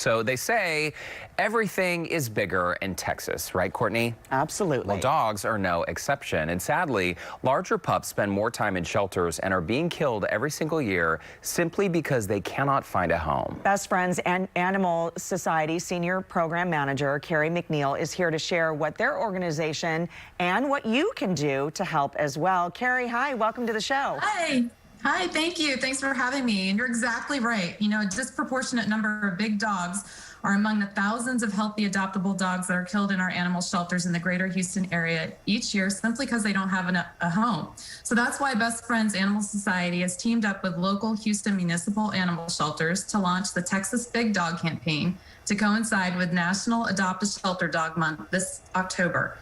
So they say everything is bigger in Texas, right, Courtney? Absolutely. Well, dogs are no exception. And sadly, larger pups spend more time in shelters and are being killed every single year simply because they cannot find a home. Best Friends and Animal Society Senior Program Manager Kerry McKeel is here to share what their organization and what you can do to help as well. Kerry, hi, welcome to the show. Hi. Hi, thank you. Thanks for having me. And you're exactly right. You know, a disproportionate number of big dogs are among the thousands of healthy adoptable dogs that are killed in our animal shelters in the greater Houston area each year simply because they don't have a home. So that's why Best Friends Animal Society has teamed up with local Houston municipal animal shelters to launch the Texas Big Dog campaign to coincide with National Adopt a Shelter Dog Month this October.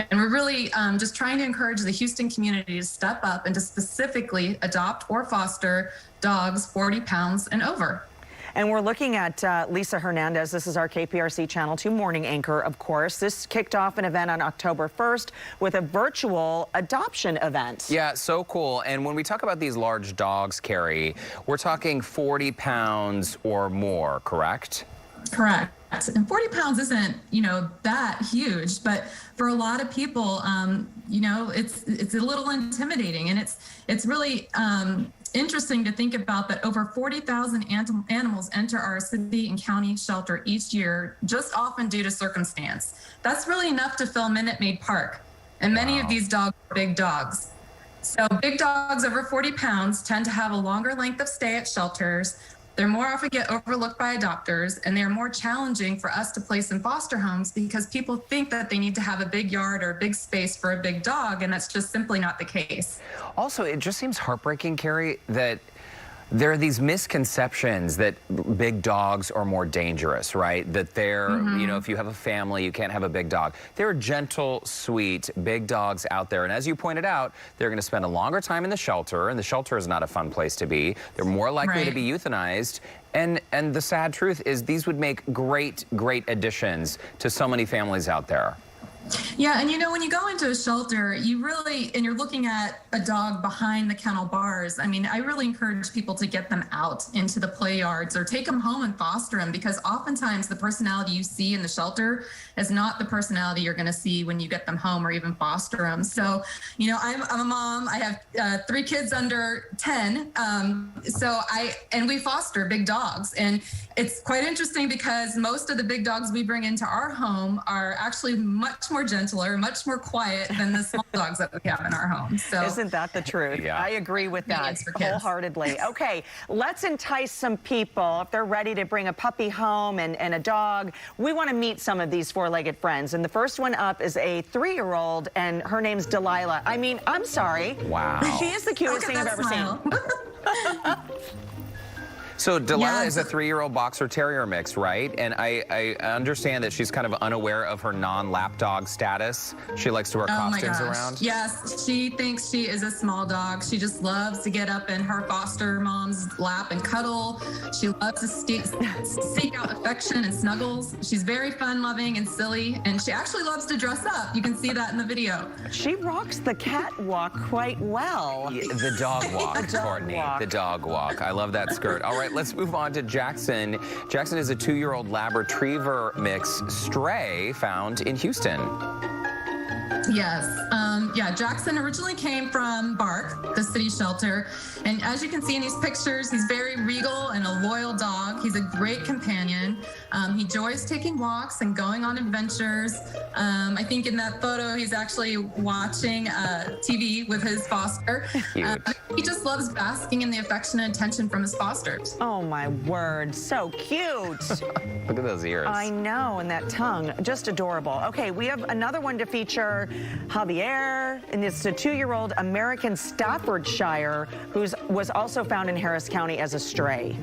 And we're really just trying to encourage the Houston community to step up and to specifically adopt or foster dogs 40 pounds and over. And we're looking at Lisa Hernandez. This is our KPRC Channel 2 morning anchor, of course. This kicked off an event on October 1st with a virtual adoption event. Yeah, so cool. And when we talk about these large dogs, Kerry, we're talking 40 pounds or more, correct? Correct. And 40 pounds isn't, you know, that huge, but for a lot of people, you know, it's a little intimidating, and it's really interesting to think about that over 40,000 animals enter our city and county shelter each year, just often due to circumstance. That's really enough to fill Minute Maid Park, and many of these dogs are big dogs. So big dogs over 40 pounds tend to have a longer length of stay at shelters. They're more often get overlooked by adopters, and they're more challenging for us to place in foster homes because people think that they need to have a big yard or a big space for a big dog, and that's just simply not the case. Also, it just seems heartbreaking, Kerry, that there are these misconceptions that big dogs are more dangerous, right? That they're, you know, if you have a family, you can't have a big dog. There are gentle, sweet, big dogs out there. And as you pointed out, they're going to spend a longer time in the shelter, and the shelter is not a fun place to be. They're more likely to be euthanized. And the sad truth is these would make great, great additions to so many families out there. Yeah, and you know, when you go into a shelter, you really, and you're looking at a dog behind the kennel bars, I mean, I really encourage people to get them out into the play yards or take them home and foster them, because oftentimes the personality you see in the shelter is not the personality you're going to see when you get them home or even foster them. So, you know, I'm a mom. I have 3 kids under 10. And we foster big dogs. And it's quite interesting because most of the big dogs we bring into our home are actually much more gentler, much more quiet than the small dogs that we have in our home. So isn't that the truth? Yeah. I agree with that wholeheartedly. Okay, let's entice some people if they're ready to bring a puppy home and a dog. We want to meet some of these four-legged friends. And the first one up is a 3-year-old, and her name's Delilah. I mean, I'm sorry. Wow. She is the cutest thing I've ever seen. So Delilah is a 3-year-old boxer terrier mix, right? And I understand that she's kind of unaware of her non-lap dog status. She likes to wear costumes around. Yes, she thinks she is a small dog. She just loves to get up in her foster mom's lap and cuddle. She loves to seek out affection and snuggles. She's very fun-loving and silly, and she actually loves to dress up. You can see that in the video. She rocks the catwalk quite well. Yeah, the dog walk, Courtney. The dog walk. I love that skirt. All right, let's move on to Jackson. Jackson is a 2-year-old Lab Retriever mix stray found in Houston. Yes. Yeah, Jackson originally came from Bark, the city shelter. And as you can see in these pictures, he's very regal and a loyal dog. He's a great companion. He enjoys taking walks and going on adventures. I think in that photo, he's actually watching TV with his foster. He just loves basking in the affection and attention from his fosters. Oh, my word. So cute. Look at those ears. I know, and that tongue. Just adorable. Okay, we have another one to feature, Javier, and it's a 2-year-old American Staffordshire who was also found in Harris County as a stray.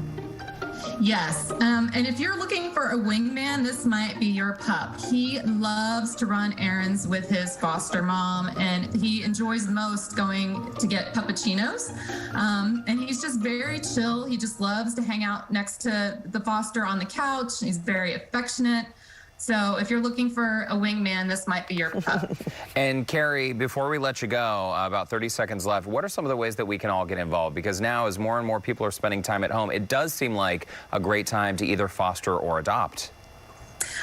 Yes, and if you're looking for a wingman, this might be your pup. He loves to run errands with his foster mom, and he enjoys most going to get puppuccinos. And he's just very chill. He just loves to hang out next to the foster on the couch. He's very affectionate. So if you're looking for a wingman, this might be your pup. And Kerry, before we let you go, about 30 seconds left, what are some of the ways that we can all get involved? Because now as more and more people are spending time at home, it does seem like a great time to either foster or adopt.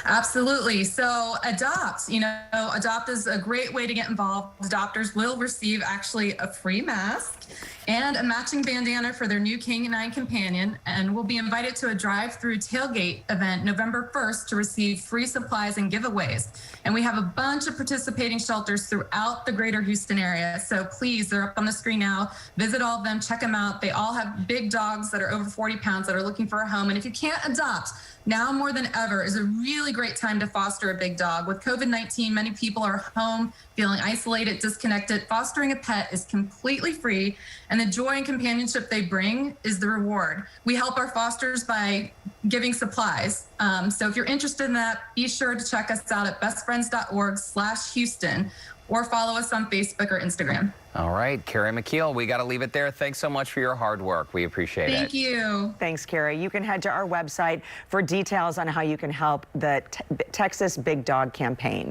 Absolutely. So adopt, adopt is a great way to get involved. Adopters will receive actually a free mask and a matching bandana for their new canine companion, and will be invited to a drive-through tailgate event November 1st to receive free supplies and giveaways. And we have a bunch of participating shelters throughout the greater Houston area. So please, they're up on the screen now. Visit all of them, check them out. They all have big dogs that are over 40 pounds that are looking for a home. And if you can't adopt, now more than ever is a really great time to foster a big dog. With COVID-19, many people are home feeling isolated, disconnected. Fostering a pet is completely free, and the joy and companionship they bring is the reward. We help our fosters by giving supplies. So if you're interested in that, be sure to check us out at bestfriends.org/Houston or follow us on Facebook or Instagram. All right, Kerry McKeel, we got to leave it there. Thanks so much for your hard work. We appreciate it. Thank you. Thanks, Kerry. You can head to our website for details on how you can help the Texas Big Dog Campaign.